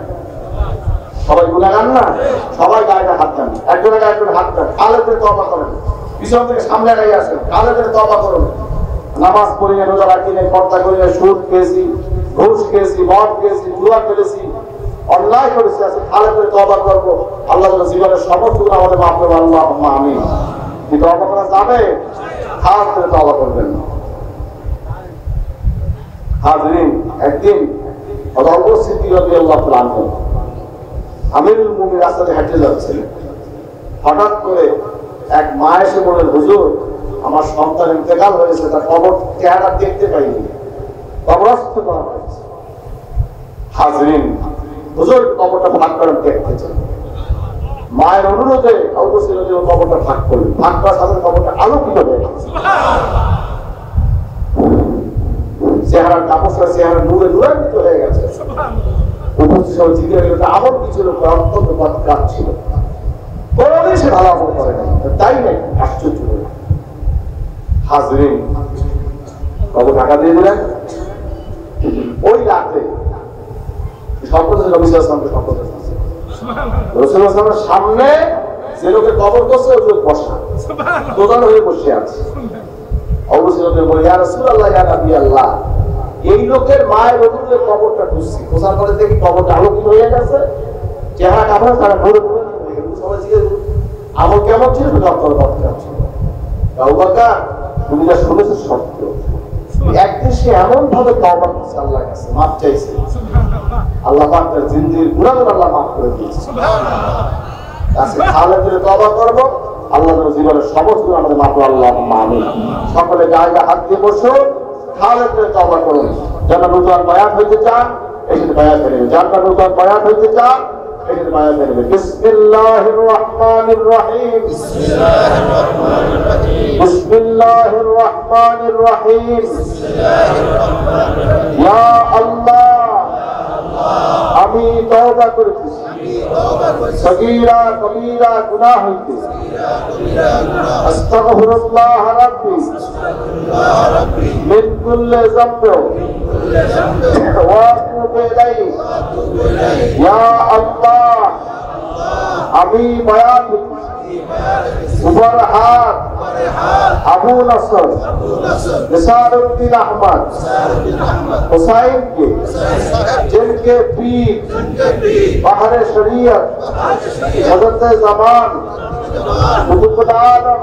সবাই গুনাহগার না? সবাই গায়ে হাত দেন, একজনের গায়ে একজন হাত দেন। কালে করে তওবা করেন, পিছন থেকে সামনে গায়ে আসেন, কালে করে তওবা করুন। নামাজ পড়ি না, রোজা রাখি না, পর্দা করি না, সুদ খেয়েছি, ঘুষ খেয়েছি, মদ খেয়েছি, জুয়া খেলেছি, অন্যায় করেছি, আছে কালে করে তওবা করবো। আল্লাহ যেন জীবনের সমস্ত গুনাহ আমাদের মাফ করবেন। আল্লাহুম্মা আমিন। কি তওবা করা যাবে? খাস করে তওবা করবেন। হাজরিন, একদিন হযরত সিদ্দিক রাদিয়াল্লাহু তাআলা আনহু আমিরুল মুমিনিন রাস্তাতে হেঁটে যাচ্ছিলেন। হঠাৎ করে এক মা এসে বললেন, হুজুর, আমার সন্তান ইন্তেকাল হয়েছে, তার কবর চেহারা দেখতে পাইনি, কবরস্থ করা হয়েছে। হাজরিন, হুজুর কবরটা ভাগ করেন, দেখতে চান। মায়ের অনুরোধে অবশ্যই কবরটা ভাগ করলেন। ভাগ করার সাথে কবরটা আলোকিত হয়ে গেছে। চেহারার কাপড় চেহারা নূরে নূরান্বিত হয়ে গেছে। উপস্থিত সবাই জিজ্ঞেস করল, আমল কি ছিল? অত্যন্ত বদকার ছিল, কোনদিন সে ভালো আমল করে নাই। তাই নাই? আশ্চর্য হল। হাজরিন, কত টাকা দিয়ে দিলেন। ওই রাতে সম্পদের নবী সাল্লাল্লাহু আলাইহি ওয়াসাল্লাম সম্পদের রাসূলুল্লাহ সাল্লাল্লাহু আলাইহি ওয়াসাল্লামের সামনে যে লোকের কবর করছে, ওই লোক বসা দোকান হয়ে বসে আছে। অবশ্যই বলে, ইয়া রাসূলুল্লাহ, ইয়া নবী আল্লাহ, এই লোকের মায়ের অধীনে কবরটা খুঁজছি, খোঁজার পরে দেখি কবরটা আলোকিত হয়ে গেছে, চেহারা কাপড় তারা ভরে আমল কেমন ছিল তুমি যা শুনেছো সত্য। একদিন সে এমন ভাবে তওবা করছে আল্লাহর কাছে, মাফ চাইছে, আল্লাহ পাক তার জিন্দেগির গুনাহগুলো আল্লাহ মাফ করে দিয়েছে। আজকে খালেদের তওবা করব, আল্লাহ জীবনের সমস্ত গুনাহ আমাদের মাফ করে, আল্লাহ আমিন। সকলে গায়ে হাত দিয়ে বসো, খালেদের তওবা করুন। যারা নতুন বায়াত হইতে চান এই যে বায়াত নেবেন, যারা নতুন বায়াত হইতে চান এই যে বায়াত নেবেন। বিসমিল্লাহির রহমানির রহিম, বিসমিল্লাহির রহমানির রহিম, বিসমিল্লাহির রহমানির রহিম। ইয়া আল্লাহ, আমি তওবা করতেছি সগীরা কবীরা গুনাহ হইতে, আস্তাগফিরুল্লাহ রাব্বি মিন কুল্লি যামবি ওয়া আতুবু ইলাইহি। ইয়া আল্লাহ, আমি বায়াত উপর হাত আবু নসর নিসারউদ্দিন আহমদ হুসাইন के जिनके पीर बाहर शरीयत हजरत ज़मान कुतुब आलम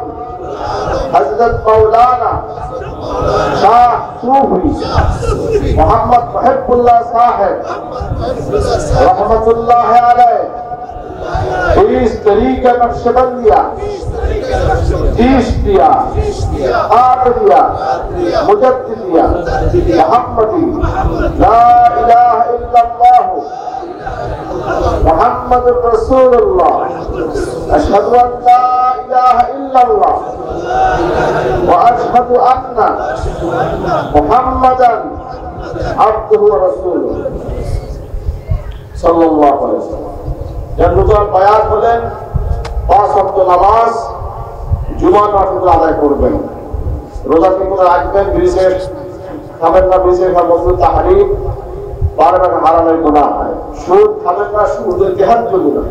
हजरत मौलाना शाह सूफी मोहम्मद मुहिब्बुल्लाह साहब रहमतुल्लाह अलैह इस तरीका नक्शबंदिया, चिश्तिया, कादरिया, मुजद्दिदिया, मुहम्मदी, ला इलाहा इल्लल्लाह मुहम्मदुर रसूलुल्लाह, अशहदु अन ला इलाहा इल्लल्लाह व अशहदु अन्ना मुहम्मदन अब्दुहु व रसूलुहु सल्लल्लाहु अलैहि वसल्लम। নতুন বায়াত হলেন 5 ওয়াক্ত নামাজ জুমা নামাজ আদায় করবেন, রোজা ঠিক করে রাখবেন, ব্রিজের খাবেন না, ব্রিজের মজদুর তাহরিম বারবার হারামের গুনাহ হয়, সুদ খাবেন না, সুদের তেহাজ্জুদ গুনাহ,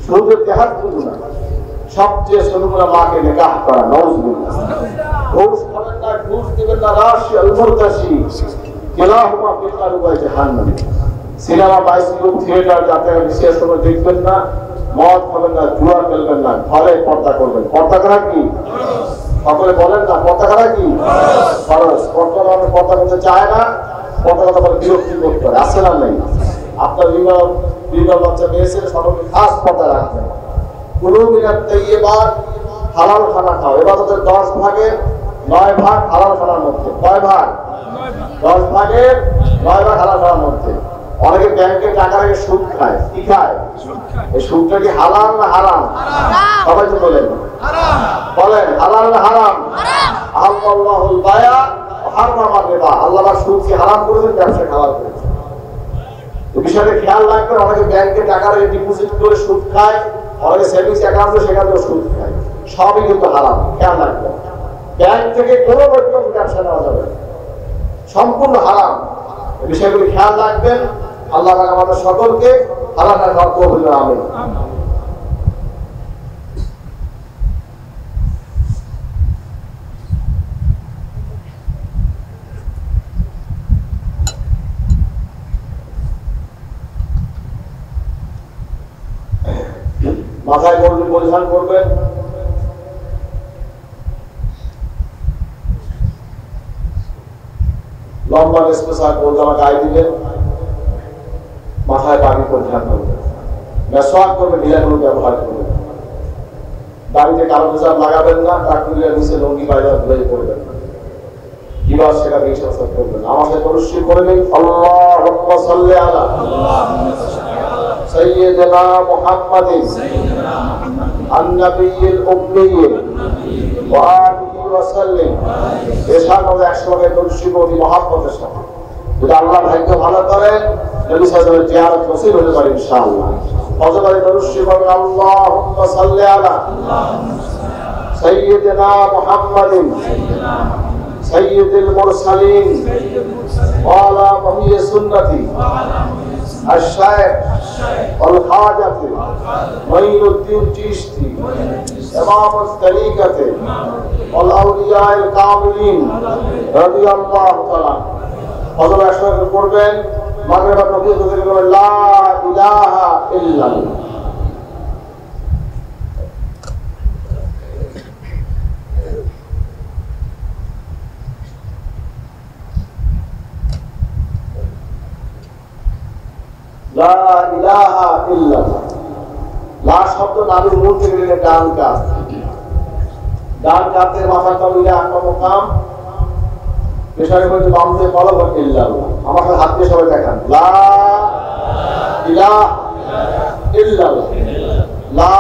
সুদের তেহাজ্জুদ গুনাহ। সবচেয়ে ছোট গুনাহ মাকে নিকাহ করা, নাউজুবিল্লাহ। ঘুষ খাবেন না, ঘুষ দিবেন না, রাশি আল মুরতাশি কিলাহুমা ফিন্নার জাহান্নাম। সিনেমা, বাইসিকল, থিয়েটার যাতে বিশেষ করে দেখবেন না, মদ খাবেন না, জুয়া খেলবেন না, ঘরে পর্দা করবেন। পর্দা করা কি? সকলে বলেন না, পর্দা করা কি ফরজ। পর্দা পর্দা করতে চায় না, পর্দা কথা বলে বিরক্তি বোধ করে, আছে না নেই? আপনার বিবাহ বাচ্চা মেয়েছে, সকলকে খাস পর্দা রাখবেন। কুলু মিনাত তাইয়্যিবাত, হালাল খানা খাও। ইবাদতের 10 ভাগের 9 ভাগ হালাল খানার মধ্যে। কয় ভাগ? 10 ভাগের 9 ভাগ হালাল খানার মধ্যে। অনেকে ব্যাংকে টাকা রেখে সুদ খায়। কি খায়? এই সুদটা কি হালাল না হারাম? সবাই তো বলেন, বলেন হালাল না হারাম? আল্লাহুল বায়া ওয়া হারামা রিবা। আল্লাহ সুদকে হারাম করেছেন, ব্যবসা হালাল করেছেন। তো বিষয়টা খেয়াল রাখবেন। অনেকে ব্যাংকে টাকা রেখে ডিপোজিট করে সুদ খায়, অনেকে সেভিংস অ্যাকাউন্টে সেখানেও সুদ খায়। সবই কিন্তু হারাম, খেয়াল রাখবেন। ব্যাংক থেকে কোনো রকম ব্যবসা নেওয়া যাবে না, সম্পূর্ণ হারাম। এই বিষয়গুলি খেয়াল রাখবেন। আল্লাহ আমাদের সকলকে হালাল খাওয়ার তৌফিক দান করুন। মাথায় গরুর পরিধান করবেন, লম্বা স্পেশাল গোলজামা গায়ে দিবেন, মাথায় পানি পরিধান করবেন, মেসওয়াক করবেন, ঢিলাগুলো ব্যবহার করবেন, দাড়িতে কালো মেজাব লাগাবেন না, টাকুরিয়ার নিচে লঙ্গি পায়জামা ধুয়ে পড়বেন না, কিবার সেটা বিশ্বাস করবেন। আমার সাথে পরিষ্কার করে নিন, আল্লাহুম্মা সাল্লি আলা সাইয়্যিদিনা মুহাম্মাদিন আন-নাবিয়্যিল উম্মিয়্যি ওয়া আলিহি ওয়া সাল্লিম। এশার মধ্যে 100 ভাগে পরিষ্কার করে মহব্বতের সাথে যদি আল্লাহ ভাগ্য ভালো করেন, নবী সাল্লাল্লাহু আলাইহি ওয়াসাল্লামের জিয়ারত নসিব হতে পারে ইনশাআল্লাহ। ফজরে পরিষ্কার করবেন, আল্লাহুম্মা সাল্লি আলা সাইয়্যিদিনা মুহাম্মাদিন সাইয়্যিদুল মুরসালিন ওয়া আলা মাহিয়্যি সুন্নতি الشيخ والخواجة معين الدين चिश्ती إمام الطरीक़त والأولياء الكاملين رضي الله تعالى فضل أشهر করবেন মাগরিবের নবী থেকে বলেন লা ইলাহা ইল্লাল্লাহ লা ইলাহা ইল্লাল্লাহ লা শব্দ নামের মূল থেকে নিলে ডান কাজ ডান কাতের মাথার তলিয়ে আকমকাম পেশারে বলতে বাম দিয়ে কলব ইল্লাল্লাহ আমার সাথে হাত দিয়ে সবাই দেখান লা ইলাহা ইল্লাল্লাহ লা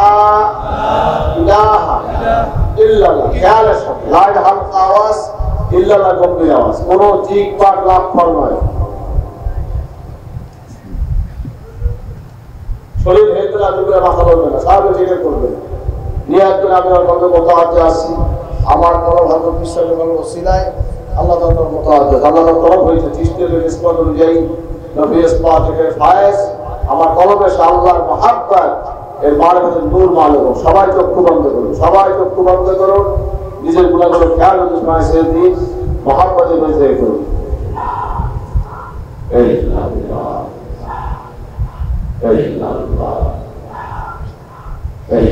ইলাহা ইল্লাল্লাহ খেয়াল আছে লা ইলাহা আওয়াজ ইল্লাল্লাহ গম্ভীর আওয়াজ কোনো ঠিক পাক লাভ ফল নয় শরীর হেলতে না দুপুরে মাথা বলবে না সাহাবে ঠিক করবে নিয়াত করে আমি আমার কত মোতাহাজ্জে আসছি আমার কলম হয়তো বিশ্বাসের কলম ওসিলায় আল্লাহ তাআলার মোতাহাজ্জে আল্লাহ তরফ হয়েছে চিশতের ইসলাম অনুযায়ী নবী ইসলাম থেকে ফায়েজ আমার কলমে আল্লাহর মহাব্বত এর মারফতের নূর মালুম সবাই চক্ষু বন্ধ করুন সবাই চক্ষু বন্ধ করুন নিজের গুনাহগুলো খেয়াল করুন ছেড়ে দিন মহাব্বতে বেঁচে করুন এই আল্লাহ এই আল্লাহ এই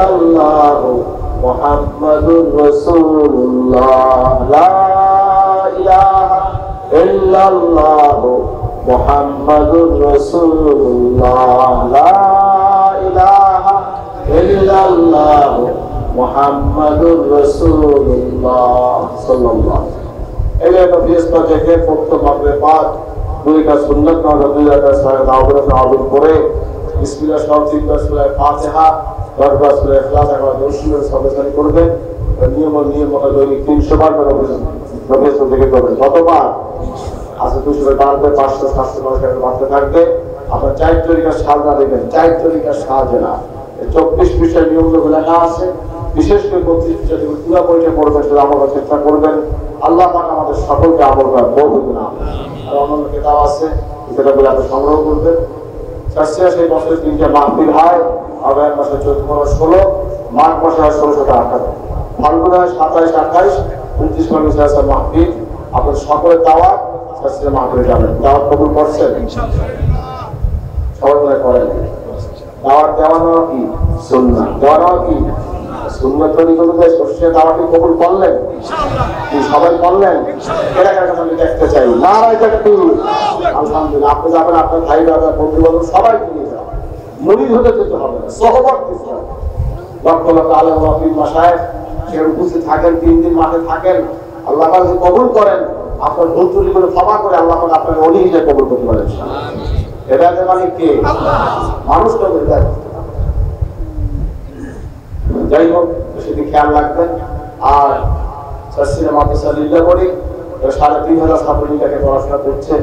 আল্লাহ মুহাম্মাদুর রাসূলুল্লাহ লা ইলাহা ইল্লাল্লাহ মুহাম্মাদুর রাসূলুল্লাহ লা ইলাহা ইল্লাল্লাহ মুহাম্মাদুর রাসূলুল্লাহ সাল্লাল্লাহু আলাইহি ওয়া সাল্লাম থেকে প্রথম মাগরিব পাঠ দুই কাজ সুন্নাত না দুই রাকাত সালাত আউযু করে বিসমিল্লাহ শারীফ সূরা ফাতিহা দরবার সূরা ইখলাস আর দরুদের সদস্যরা করবেন নিয়ম দৈনিক 300 বার করে নবী থেকে করবেন কতবার আচ্ছা 200 বার বাড়বে 500 700 বার করে বাড়তে থাকবে আপনার 4 তরিকার সাজনা দেবেন 4 তরিকার সাজনা 24 বিষয় নিয়মগুলো লেখা আছে বিশেষ করে 32 বিষয় যেগুলো পুরো বইটা পড়বেন সেটা আমলের চেষ্টা করবেন আল্লাহ পাক আমাদের সকলকে আমল করার তৌফিক দান আর অন্য কিতাব আছে সেটা বলে আপনি সংগ্রহ করবেন সেই বছরের 3টা মাহফিল হয় আগামী মাসে 14-16 মাঘ মাসে 16-18 ফাল্গুন 27-28 29 মাসে মাহফিল আপনার সকলের দাওয়াত শাস্ত্রীয় মাহফিলে যাবেন দাওয়াত কবুল করছেন সবাই মনে করেন দাওয়াত দেওয়ানো কি সুন্নাহ দেওয়ানো কি সুন্নাত তরিকাতে সর্ষে দাওয়াত কবুল করলেন ইনশাআল্লাহ সবাই করলেন এর আগে আমি দেখতে চাই নারায়ে তাকবীর আলহামদুলিল্লাহ আপনি যাবেন আপনার ভাই দাদা বন্ধু বান্ধব সবাই নিয়ে যাবেন মুরিদ হতে যেতে হবে না সহবত দিতে হবে লক্ষ লক্ষ আলেম ওয়াকিল মাশায়েখ সেখানে উপস্থিত থাকেন 3 দিন মাঠে থাকেন আল্লাহ পাক কবুল করেন আপনার ভুল ত্রুটিগুলো ক্ষমা করে আল্লাহ পাক আপনাকে ওলি হিসেবে কবুল করতে পারেন এটা যে মানে কে আল্লাহ মানুষ তো এটা যাই হোক সেটি খেয়াল রাখবেন আর শাস্ত্রীয় মাদ্রাসা লিল্লা করি 3,500 ছাত্রীকে পড়াশোনা করছে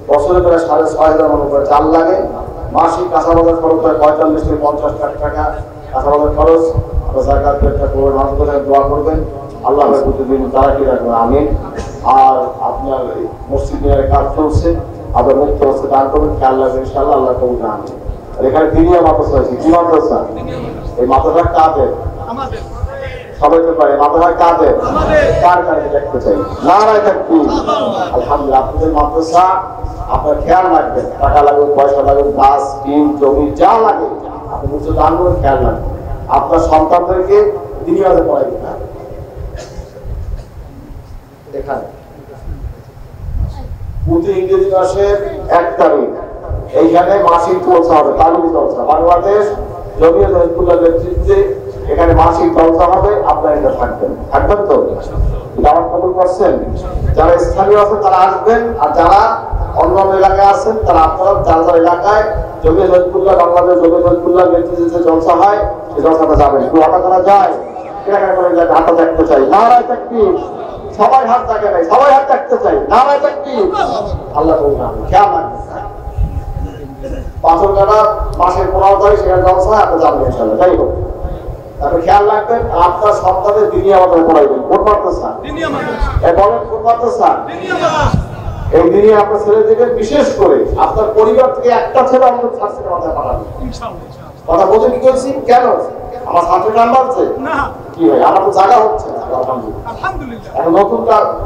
বছরে প্রায় 6,500 মানুষ করে চাল লাগে মাসিক কাঁচা বাজার খরচ হয় 45 থেকে 50 লাখ টাকা কাঁচা বাজার খরচ আপনার জাকাত একটা করবেন মানুষদের দোয়া করবেন আল্লাহ প্রতিদিন তারা কি রাখবেন আমিন আর আপনার মসজিদ মিনারে কাজ চলছে আপনার মুক্ত হচ্ছে দান করবেন খেয়াল রাখবেন ইনশাআল্লাহ আল্লাহ কবুল আমিন আর এখানে তিনিও মাদ্রাসা আছে কি মাদ্রাসা এই মাদ্রাসা কাদের আমাদের সবাই তো পারে মাদ্রাসা কাদের আমাদের কার কাছে দেখতে চাই নারায়ে তাকবীর আলহামদুলিল্লাহ আপনাদের মাদ্রাসা আপনার খেয়াল রাখবেন টাকা লাগে পয়সা লাগে গাছ টিন জমি যা লাগে আপনি কিছু দান করে খেয়াল রাখবেন আপনার সন্তানদেরকে দুনিয়াতে পড়াইবেন না এখানে প্রতি ইংরেজি মাসের 1 তারিখ এইখানে মাসিক জলসা হবে, তালিমি জলসা। বাংলাদেশ জমিয়ত হিজবুল্লাহর নেতৃত্বে এখানে মাসিক জলসা হবে, আপনারা এটা থাকবেন তো? দাওয়াত কবুল করছেন? যারা স্থানীয় আছেন তারা আসবেন, আর যারা অন্যান্য এলাকায় আছেন তারা আপনারা যার এলাকায় জমিয়ত হিজবুল্লাহ, বাংলাদেশ জমিয়ত হিজবুল্লাহর নেতৃত্বে জলসা হয় সেই জলসাটা যাবেন। দোয়াটা করা যায়, কেনাকাটা করে যায়, হাতটা দেখতে চাই। নারায়ে তাকবীর। সবাই হাত দেখে নাই, সবাই হাত দেখতে চাই। নারায়ে তাকবীর। আল্লাহ কবুল করুন। খেয়াল রাখবেন, পাথর কাটা মাসের 15 তারিখ সেখানে জলসা হয়, আপনি যাবেন ইনশাআল্লাহ। যাই হোক, আপনি খেয়াল রাখবেন আপনার সন্তানের দিনী আমাদের পড়াইবেন। কোন মাদ্রাসা? বলেন কোন মাদ্রাসা? এই দিনে আপনার ছেলে থেকে বিশেষ করে আপনার পরিবার থেকে একটা ছেলে আমাদের ছাত্রীর মাথায় পাঠাবেন। কথা বলতে কি করছি? কেন আমার ছাত্রের নাম বাড়ছে না? কি হয়, আমার তো জায়গা হচ্ছে না। আলহামদুলিল্লাহ এখন নতুন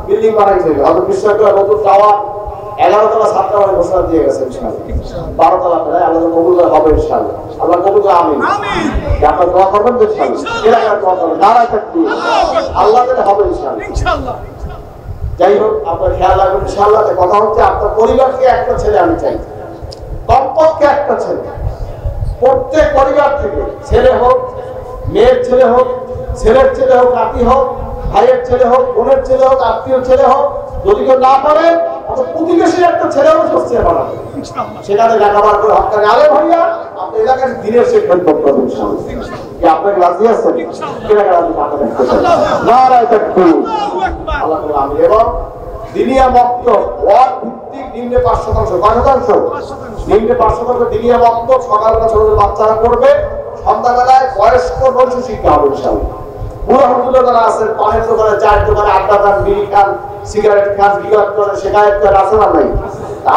বিল্ডিং বানাইছে, হয়তো বিশ্ববিদ্যালয় নতুন টাওয়ার 11 তলা ছাত্র আমাদের ঘোষণা দিয়ে গেছে ইনশাআল্লাহ। 12 তলা প্রায় আল্লাহ কবুল হবে ইনশাআল্লাহ। আল্লাহ কবুল করে আমিন। আপনারা দোয়া করবেন তো ইনশাআল্লাহ। এর আগে দোয়া করবেন। নারায়ে তাকবীর। আল্লাহ দিলে হবে ইনশাআল্লাহ। যাই হোক, আপনার খেয়াল রাখবেন ইনশাআল্লাহ। কথা হচ্ছে আপনার পরিবারকে একটা ছেলে আমি চাই, কমপক্ষে একটা ছেলে। প্রত্যেক পরিবার থেকে ছেলে হোক, মেয়ের ছেলে হোক, ছেলের ছেলে হোক, নাতি হোক, ভাইয়ের ছেলে হোক, বোনের ছেলে হোক, আত্মীয় ছেলে হোক, যদি কেউ না পারে প্রতিবেশীর একটা ছেলে হোক সস্তে বানাবে, সেখানে লেখাপড়া করে হকানি আলে ভাইয়া আপনি এলাকার দিনের সে খেদমত করবেন ইনশাআল্লাহ। কি আপনাকে রাজি আছেন? নারায়ে তাকবীর। আল্লাহ তাআলা আমিন। এবং দিনিয়া মক্তব ওয়ার্ড ভিত্তিক নিম্নে 5%, কয় শতাংশ? নিম্নে 5% দিনিয়া মক্তব সকালবেলা ছোট ছোট বাচ্চারা করবে, সন্ধ্যাবেলায় বয়স্ক নৈশ শিক্ষা হবে ইনশাআল্লাহ। বুড়া হুজুরা যারা আছেন পানের দোকানে, চায়ের দোকানে আড্ডা খান, বিড়ি খান, সিগারেট খান, বিগাত করে, শেখায়ত করে, আছে না নাই?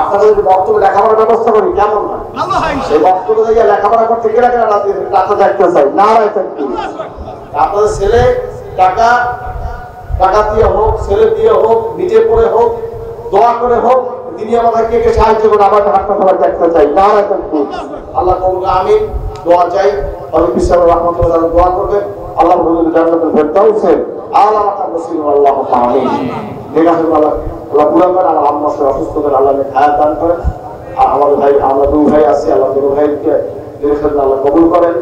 আপনাদের যদি বক্তব্য লেখাপড়ার ব্যবস্থা করি কেমন হয়? সেই বক্তব্য দিয়ে লেখাপড়া করতে কেনা কেনা রাতে টাকা দেখতে চাই। নারায়ে তাকবীর। আপনাদের ছেলে টাকা দিয়ে হোক, ছেলে দিয়ে হোক, নিজে পড়ে হোক, দোয়া করে হোক, তিনি আমাদের কে সাহায্য করে আবার হাতটা সবাই দেখতে চাই। নারায়ে তাকবীর। আল্লাহ কবুল করুন আমিন। দোয়া চাই, হযরত বিশাল রাহমাতুল্লাহ দোয়া করবেন। আল্লাহ হুজুর জান্নাতুল ফেরদাউসে আলা মাকাম নসিব আল্লাহু আমিন। আল্লাহ পুরা করে আমার আম্মা অসুস্থদের আল্লাহ হায়াত দান করেন। আর আমাদের ভাই, আমরা দুই ভাই আছি, আল্লাহ দুই ভাইকে আল্লাহ কবুল করেন।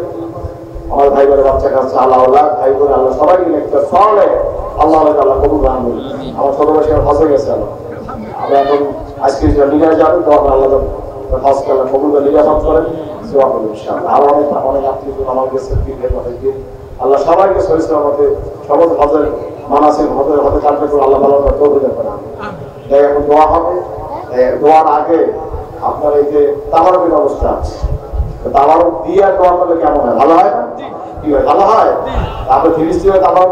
আমার ভাই বোনের বাচ্চা কাছে আল্লাহ ভাই বোন আল্লাহ সবাইকে একটা সলে আল্লাহ আল্লাহ কবুল করেন। আমার ছোট ভাই হজে গেছে, আমরা এখন আজকে লিগায় যাবো, তখন আল্লাহ হজকে আল্লাহ কবুল করে লিগাফত করেন। সেবা করবেন ইনশাআল্লাহ। আর অনেক আত্মীয় আমার গেছে, আল্লাহ সবাইকে সহিষ্ণু আমাদের সবল হজের মানাসিক হজের হজে কাটবে করে আল্লাহ ভালো করে তৌফিক দান করেন। তাই এখন দোয়া হবে। দোয়ার আগে আপনার এই যে তাবারকের ব্যবস্থা আছে, তাবারক দিয়ে দোয়া করলে কেমন হয়? ভালো হয় না? কি হয়? ভালো হয়। আপনি ফিলিস্তিনে তাবারক